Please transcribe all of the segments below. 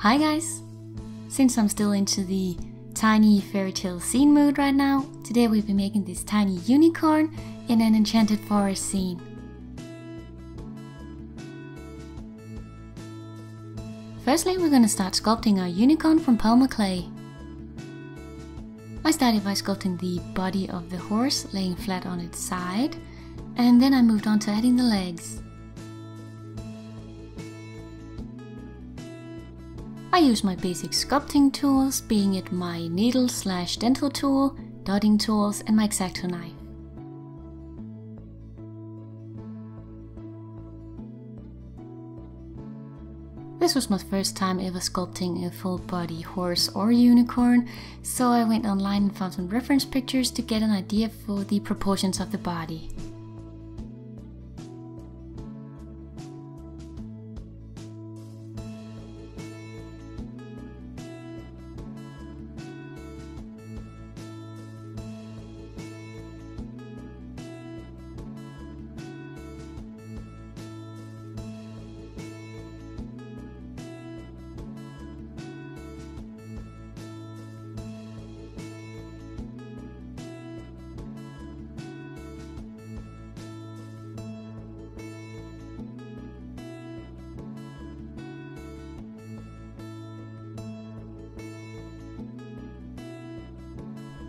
Hi guys! Since I'm still into the tiny fairy tale scene mood right now, today we'll be making this tiny unicorn in an enchanted forest scene. Firstly, we're going to start sculpting our unicorn from polymer clay. I started by sculpting the body of the horse, laying flat on its side, and then I moved on to adding the legs. I use my basic sculpting tools, being it my needle/dental tool, dotting tools and my X-Acto knife. This was my first time ever sculpting a full body horse or unicorn, so I went online and found some reference pictures to get an idea for the proportions of the body.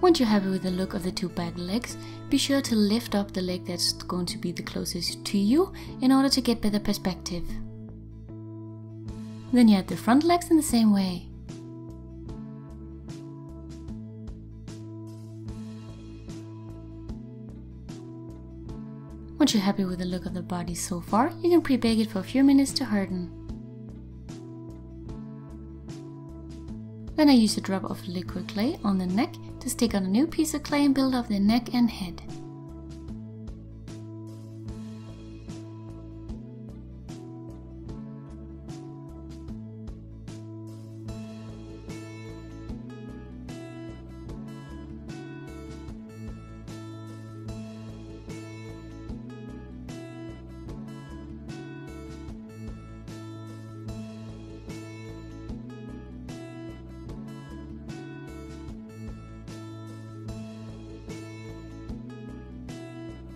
Once you're happy with the look of the two back legs, be sure to lift up the leg that's going to be the closest to you in order to get better perspective. Then you add the front legs in the same way. Once you're happy with the look of the body so far, you can pre-bake it for a few minutes to harden. Then I use a drop of liquid clay on the neck to stick on a new piece of clay and build up the neck and head.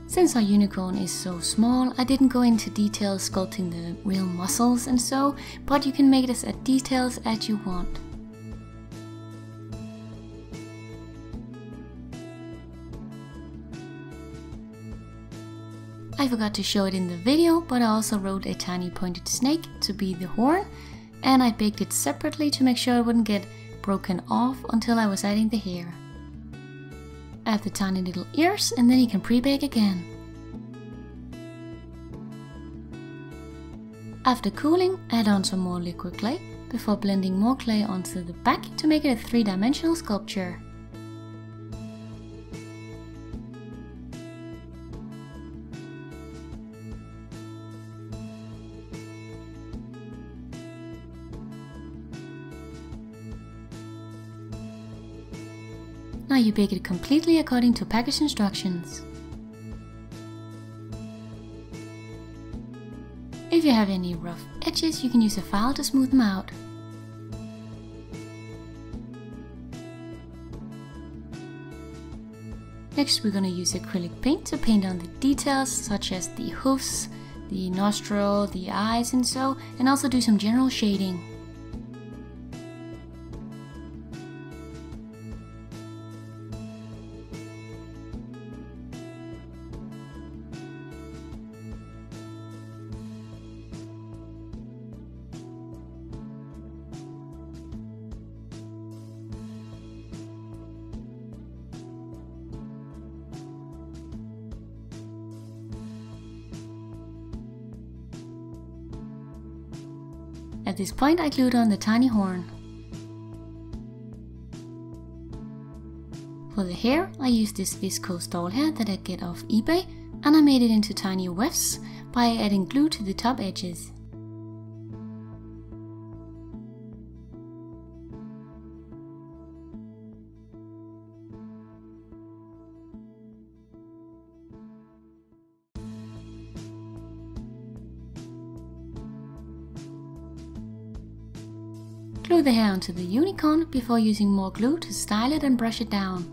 Since our unicorn is so small, I didn't go into detail sculpting the real muscles and so, but you can make it as detailed as you want. I forgot to show it in the video, but I also wrote a tiny pointed snake to be the horn, and I baked it separately to make sure it wouldn't get broken off until I was adding the hair. Add the tiny little ears and then you can pre-bake again. After cooling, add on some more liquid clay before blending more clay onto the back to make it a three-dimensional sculpture. Now you bake it completely according to package instructions. If you have any rough edges, you can use a file to smooth them out. Next we're going to use acrylic paint to paint on the details such as the hoofs, the nostril, the eyes and so, and also do some general shading. At this point I glued on the tiny horn. For the hair I used this viscose doll hair that I get off eBay, and I made it into tiny wefts by adding glue to the top edges. Glue the hair onto the unicorn before using more glue to style it and brush it down.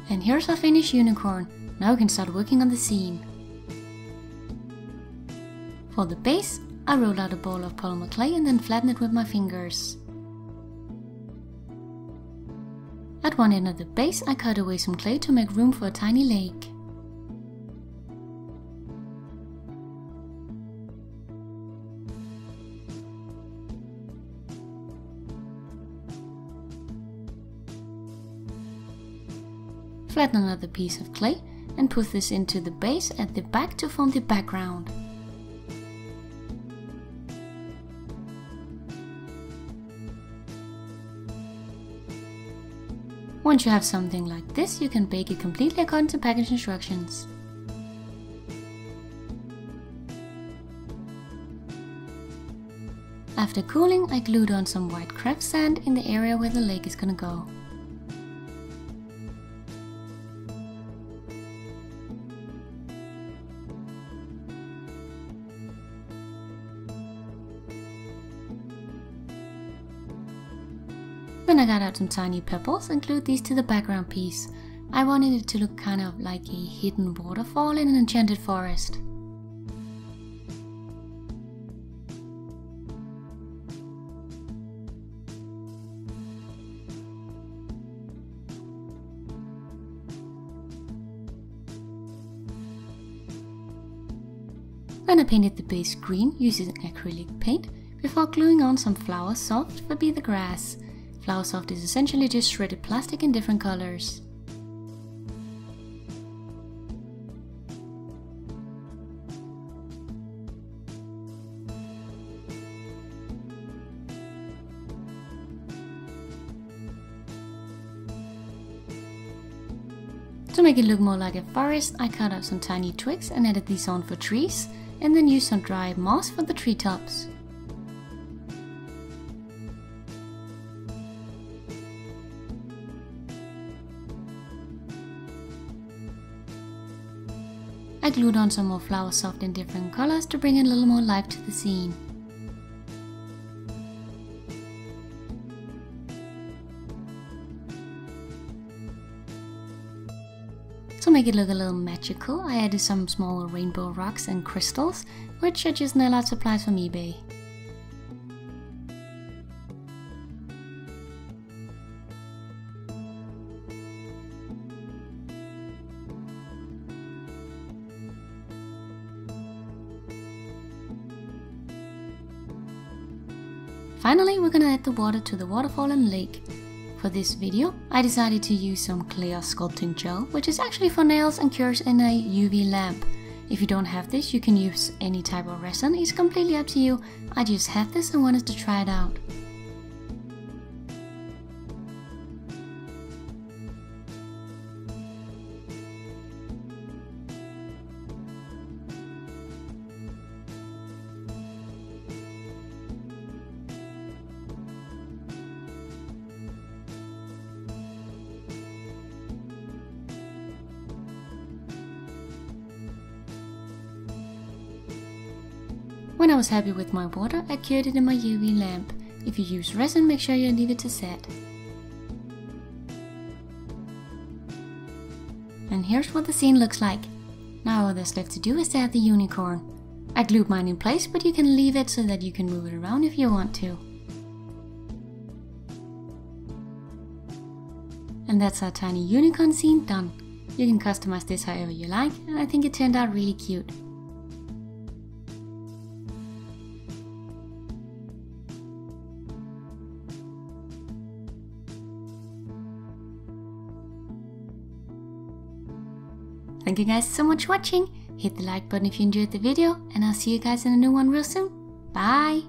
And here's our finished unicorn. Now we can start working on the scene. For the base, I rolled out a ball of polymer clay and then flattened it with my fingers. At one end of the base, I cut away some clay to make room for a tiny lake. Flatten another piece of clay and put this into the base at the back to form the background. Once you have something like this, you can bake it completely according to package instructions. After cooling, I glued on some white craft sand in the area where the lake is gonna go. Then I got out some tiny pebbles and glued these to the background piece. I wanted it to look kind of like a hidden waterfall in an enchanted forest. Then I painted the base green using acrylic paint before gluing on some flower soft for Be the Grass. Flower soft is essentially just shredded plastic in different colors. To make it look more like a forest, I cut out some tiny twigs and added these on for trees, and then used some dry moss for the treetops. I glued on some more flower soft in different colors to bring a little more life to the scene. To make it look a little magical, I added some small rainbow rocks and crystals, which are just nail art supplies from eBay. Finally, we're gonna add the water to the waterfall and lake. For this video, I decided to use some clear sculpting gel, which is actually for nails and cures in a UV lamp. If you don't have this, you can use any type of resin, it's completely up to you. I just had this and wanted to try it out. When I was happy with my water, I cured it in my UV lamp. If you use resin, make sure you leave it to set. And here's what the scene looks like. Now all that's left to do is to add the unicorn. I glued mine in place, but you can leave it so that you can move it around if you want to. And that's our tiny unicorn scene done. You can customize this however you like, and I think it turned out really cute. Thank you guys so much for watching. Hit the like button if you enjoyed the video, and I'll see you guys in a new one real soon. Bye!